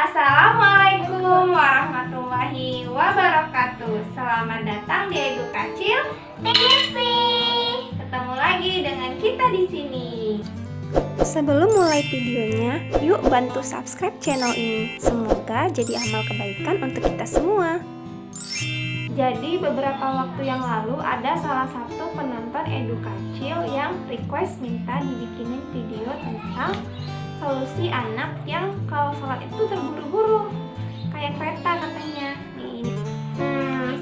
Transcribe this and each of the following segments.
Assalamualaikum warahmatullahi wabarakatuh. Selamat datang di Edu Kacil TV. Ketemu lagi dengan kita di sini. Sebelum mulai videonya, yuk bantu subscribe channel ini. Semoga jadi amal kebaikan untuk kita semua. Jadi beberapa waktu yang lalu ada salah satu penonton Edu Kacil yang request minta dibikinin video tentang solusi anak yang kalau sholat itu terburu-buru kayak kereta katanya.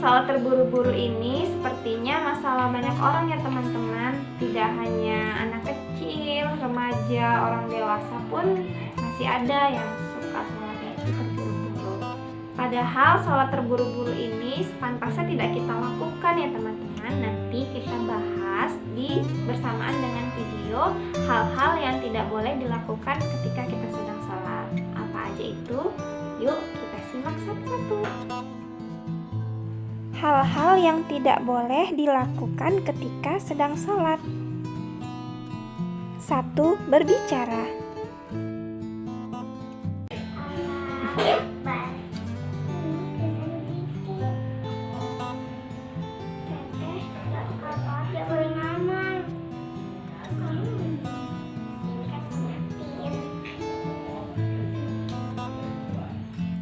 Sholat terburu-buru ini sepertinya masalah banyak orang ya teman-teman. Tidak hanya anak kecil, remaja, orang dewasa pun masih ada yang suka sholatnya itu terburu-buru. Padahal sholat terburu-buru ini sepantasnya tidak kita lakukan ya teman-teman. Nanti kita bahas di bersamaan dengan video hal-hal yang tidak boleh dilakukan ketika kita sedang sholat. Apa aja itu? Yuk kita simak satu-satu. Hal-hal yang tidak boleh dilakukan ketika sedang sholat. 1. Berbicara.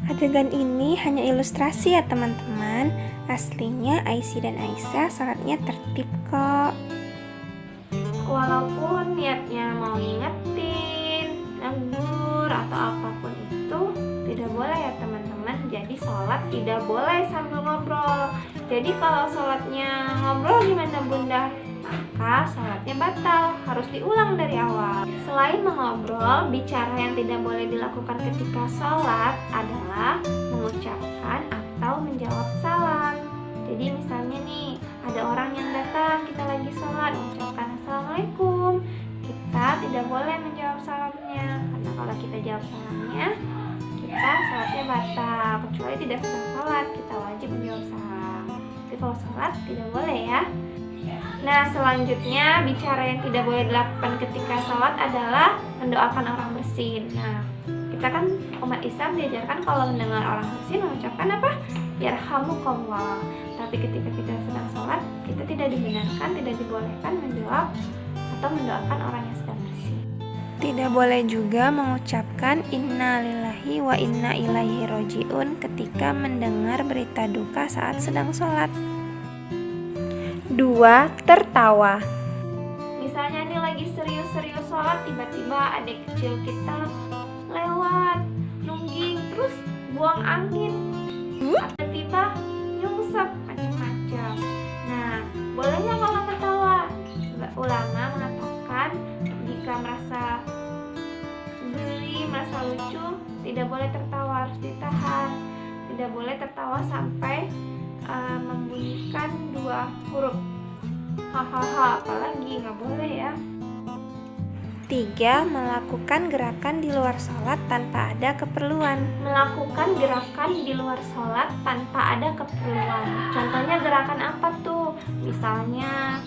Adegan ini hanya ilustrasi ya teman-teman. Aslinya Aisy dan Aisyah sholatnya tertib kok. Walaupun niatnya mau ngingetin, negur atau apapun itu tidak boleh ya teman-teman. Jadi sholat tidak boleh sambil ngobrol. Jadi kalau sholatnya ngobrol gimana bunda? Maka sholatnya batal, harus diulang dari awal. Selain mengobrol, bicara yang tidak boleh dilakukan ketika sholat adalah mengucapkan atau menjawab salam. Jadi misalnya nih, ada orang yang datang, kita lagi sholat, mengucapkan assalamualaikum. Kita tidak boleh menjawab salamnya, karena kalau kita jawab salamnya, kita sholatnya batal. Kecuali tidak sedang sholat, kita wajib menjawab salam. Tapi kalau sholat tidak boleh ya. Nah, selanjutnya bicara yang tidak boleh dilakukan ketika sholat adalah mendoakan orang bersin. Nah, kita kan umat Islam diajarkan kalau mendengar orang bersin mengucapkan apa? Yarhamukallah. Tapi ketika kita sedang sholat, kita tidak dibenarkan, tidak dibolehkan menjawab atau mendoakan orang yang sedang bersin. Tidak boleh juga mengucapkan innalillahi wa inna ilaihi roji'un ketika mendengar berita duka saat sedang sholat. 2. Tertawa. Misalnya nih lagi serius-serius sholat, tiba-tiba adik kecil kita lewat, nungging, terus buang angin, tiba-tiba nyungsep, macam-macam. Nah, boleh nggak kalau ketawa? Ulama mengatakan jika merasa geli, merasa lucu, tidak boleh tertawa, harus ditahan. Tidak boleh tertawa sampai membunyikan 2 huruf hahaha, apalagi nggak boleh ya. 3. Melakukan gerakan di luar sholat tanpa ada keperluan. Melakukan gerakan di luar sholat tanpa ada keperluan. Contohnya gerakan apa tuh? Misalnya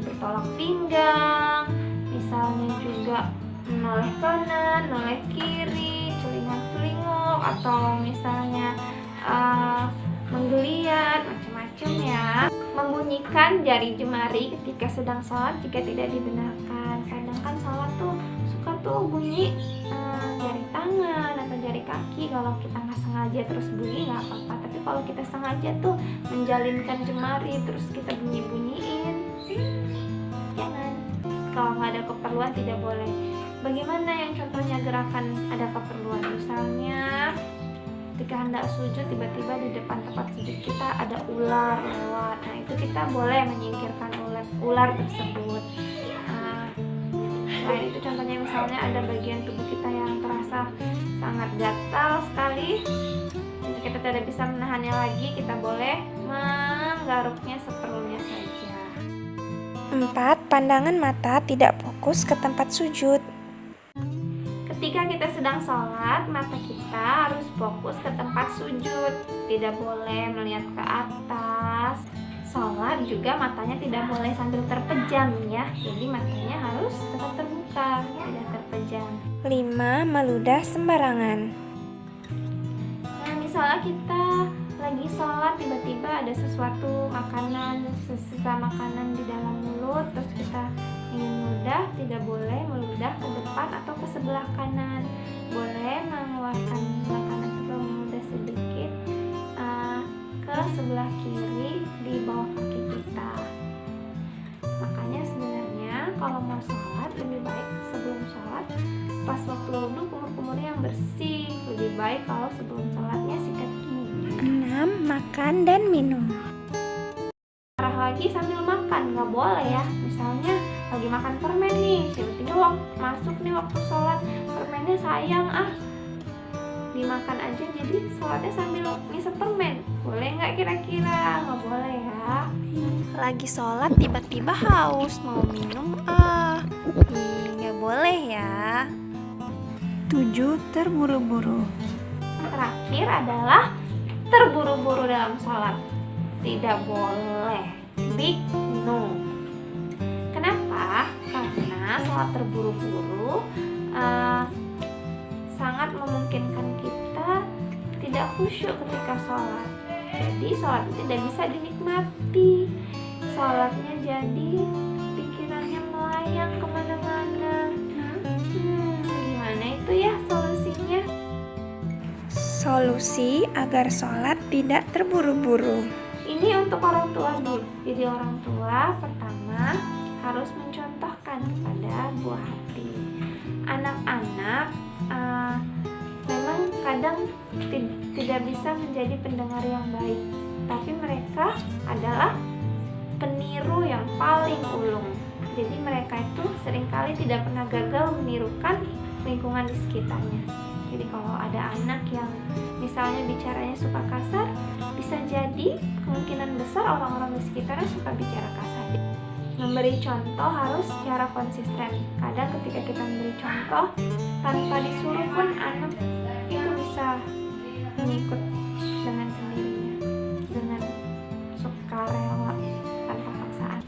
bertolak pinggang, misalnya juga menoleh kanan, menoleh kiri, celingak-celinguk, atau misalnya menggeliat, macam-macam ya. Membunyikan jari jemari ketika sedang sholat jika tidak dibenarkan. Kadang kan sholat tuh suka tuh bunyi jari tangan atau jari kaki. Kalau kita nggak sengaja terus bunyi nggak apa-apa. Tapi kalau kita sengaja tuh menjalinkan jemari terus kita bunyi-bunyiin, jangan. Kalau nggak ada keperluan tidak boleh. Bagaimana yang contohnya gerakan ada keperluan? Misalnya ketika hendak sujud, tiba-tiba di depan tempat sujud kita ada ular lewat. Nah, itu kita boleh menyingkirkan ular tersebut. Selain itu contohnya misalnya ada bagian tubuh kita yang terasa sangat gatal sekali, jika kita tidak bisa menahannya lagi, kita boleh menggaruknya seperlunya saja. 4. Pandangan mata tidak fokus ke tempat sujud. Ketika kita sedang sholat, mata kita harus fokus ke tempat sujud. Tidak boleh melihat ke atas. Sholat juga matanya tidak boleh sambil terpejam ya. Jadi matanya harus tetap terbuka, tidak terpejam. 5. Meludah sembarangan. misalnya kita lagi sholat tiba-tiba ada sesuatu makanan, sisa makanan di dalam mulut, terus kita ingin meludah, tidak boleh meludah ke depan atau ke sebelah kanan. Boleh mengeluarkan makanan atau meludah sedikit ke sebelah kiri di bawah kaki kita. Makanya sebenarnya kalau mau sholat lebih baik sebelum sholat pas waktu wudhu kumur-kumurnya yang bersih. Lebih baik kalau sebelum sholatnya sikat gigi. 6. Makan dan minum. Marah lagi sambil makan, nggak boleh ya. Misalnya lagi makan permen nih, tiba-tiba masuk nih waktu sholat, permennya sayang dimakan aja, jadi sholatnya sambil ngisep permen. Boleh nggak kira-kira? Nggak boleh ya. Lagi sholat tiba-tiba haus mau minum, nggak boleh ya. 7. Terburu-buru. Yang terakhir adalah terburu-buru dalam sholat. Tidak boleh. Big no. Kenapa? Karena sholat terburu-buru sangat memungkinkan kita tidak khusyuk ketika sholat. Jadi sholat tidak bisa dinikmati. Sholatnya jadi pikirannya melayang kemana-mana. Gimana itu ya solusinya? Solusi agar sholat tidak terburu-buru. Ini untuk orang tua dulu. Jadi orang tua pertama harus mencontohkan kepada buah hati. Anak-anak memang kadang tidak bisa menjadi pendengar yang baik, tapi mereka adalah peniru yang paling ulung. Jadi mereka itu seringkali tidak pernah gagal menirukan lingkungan di sekitarnya. Jadi kalau ada anak yang misalnya bicaranya suka kasar, bisa jadi kemungkinan besar orang-orang di sekitarnya suka bicara kasar. Memberi contoh harus secara konsisten. Kadang ketika kita memberi contoh tanpa disuruh pun anak itu bisa mengikut dengan sendirinya, dengan sukarela tanpa paksaan.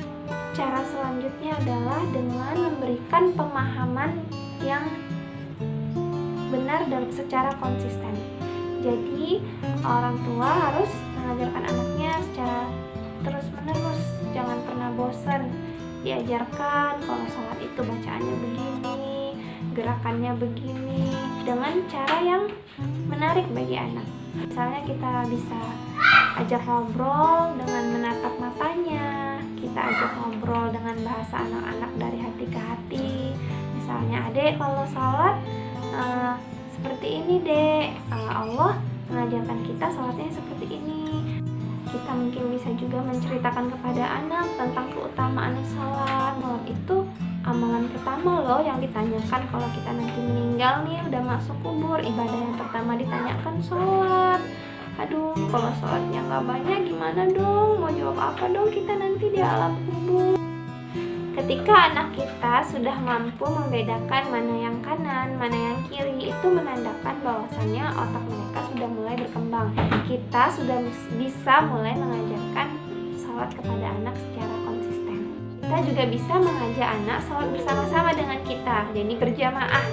Cara selanjutnya adalah dengan memberikan pemahaman yang benar dan secara konsisten. Jadi orang tua harus mengajarkan anaknya secara terus-menerus, jangan pernah bosan. Diajarkan kalau sholat itu bacaannya begini, gerakannya begini, dengan cara yang menarik bagi anak. Misalnya kita bisa ajak ngobrol dengan menatap matanya, kita ajak ngobrol dengan bahasa anak-anak dari hati ke hati. Misalnya, adek kalau sholat seperti ini dek, Allah mengajarkan kita sholatnya seperti ini. Kita mungkin bisa juga menceritakan kepada anak tentang keutamaan sholat. Sholat itu amalan pertama loh yang ditanyakan kalau kita nanti meninggal nih, udah masuk kubur. Ibadah yang pertama ditanyakan sholat. Aduh, kalau sholatnya nggak banyak gimana dong? Mau jawab apa dong kita nanti di alam kubur? Ketika anak kita sudah mampu membedakan mana yang kanan, mana yang kiri, itu menandakan bahwasannya otak mereka sudah mulai berkembang. Kita sudah bisa mulai mengajarkan sholat kepada anak secara konsisten. Kita juga bisa mengajak anak sholat bersama-sama dengan kita, jadi berjamaah.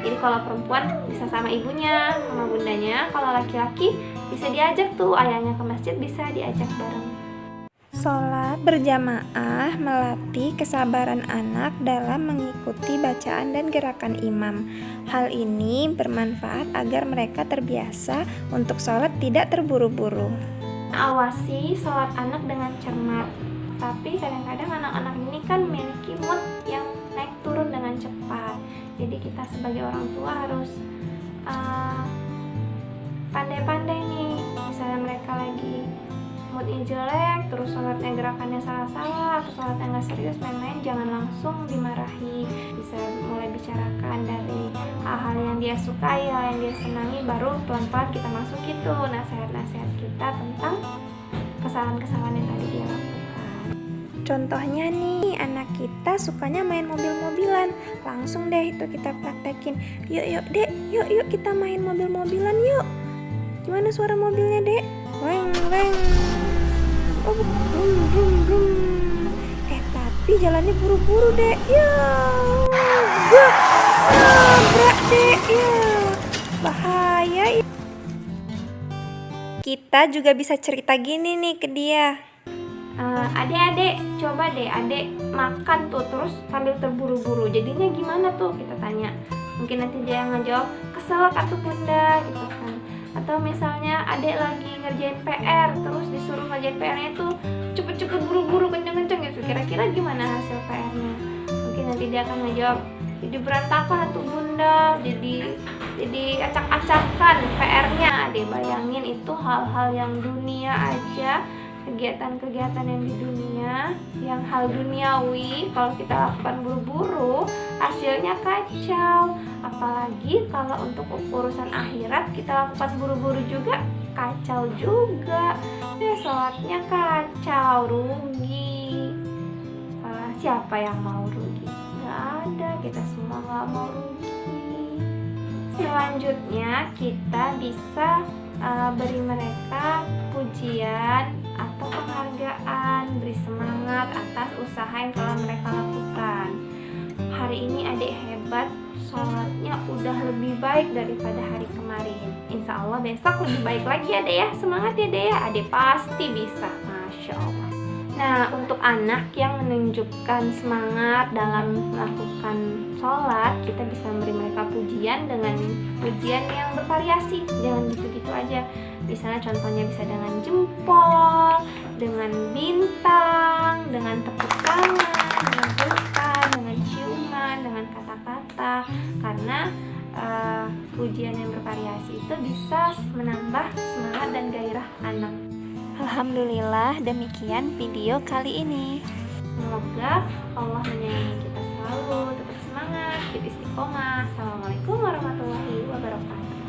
Jadi kalau perempuan bisa sama ibunya, sama bundanya. Kalau laki-laki bisa diajak tuh ayahnya ke masjid, bisa diajak bareng. Sholat berjamaah melatih kesabaran anak dalam mengikuti bacaan dan gerakan imam. Hal ini bermanfaat agar mereka terbiasa untuk sholat tidak terburu-buru. Awasi sholat anak dengan cermat. Tapi kadang-kadang anak-anak ini kan memiliki mood yang naik turun dengan cepat. Jadi kita sebagai orang tua harus pandai-pandai nih. Misalnya mereka lagi moodnya jelek, terus sholatnya gerakannya salah-salah, atau sholatnya nggak serius, main-main, jangan langsung dimarahi. Bisa mulai bicarakan dari hal-hal yang dia sukai, hal yang dia senangi, baru pelan-pelan kita masukin tuh nasihat-nasihat kita tentang kesalahan-kesalahan yang tadi dia lakukan. Contohnya nih, anak kita sukanya main mobil-mobilan. Langsung deh itu kita praktekin. Yuk dek, yuk kita main mobil-mobilan yuk. Gimana suara mobilnya dek? Weng weng. Oh, brum brum brum. Tapi jalannya buru-buru dek. Ya. Nabrak dek ya. Bahaya ya. Kita juga bisa cerita gini nih ke dia. Adek-adek, coba deh adek makan tuh terus sambil terburu-buru, jadinya gimana tuh, kita tanya. Mungkin nanti dia yang ngejawab, kesel atuh bunda gitu kan. Atau misalnya adek lagi ngerjain PR terus disuruh ngerjain PR-nya tuh cepet-cepet buru-buru kenceng-kenceng gitu, kira-kira gimana hasil PR-nya. Mungkin nanti dia akan ngejawab, jadi berantakan atuh bunda, jadi acak-acakan PR-nya. Adek bayangin itu hal-hal yang dunia aja, kegiatan-kegiatan yang di dunia, yang hal duniawi, kalau kita lakukan buru-buru hasilnya kacau. Apalagi kalau untuk urusan akhirat kita lakukan buru-buru juga kacau juga. Sholatnya kacau, rugi. Siapa yang mau rugi? Nggak ada, kita semua nggak mau rugi. Selanjutnya kita bisa beri mereka pujian atau penghargaan, beri semangat atas usaha yang telah mereka lakukan. Hari ini adek hebat, sholatnya udah lebih baik daripada hari kemarin. Insya Allah besok lebih baik lagi ya dek ya, semangat ya dek ya, adek pasti bisa, Masya Allah. Nah, untuk anak yang menunjukkan semangat dalam melakukan sholat, kita bisa memberi mereka pujian dengan pujian yang bervariasi, jangan gitu-gitu aja. Misalnya contohnya bisa dengan jempol, dengan bintang, dengan tepuk tangan, dengan pelukan, dengan ciuman, dengan kata-kata. Karena pujian yang bervariasi itu bisa menambah semangat dan gairah anak. Alhamdulillah, demikian video kali ini. Semoga Allah menyayangi kita selalu, tetap semangat, hidup istiqomah. Assalamualaikum warahmatullahi wabarakatuh.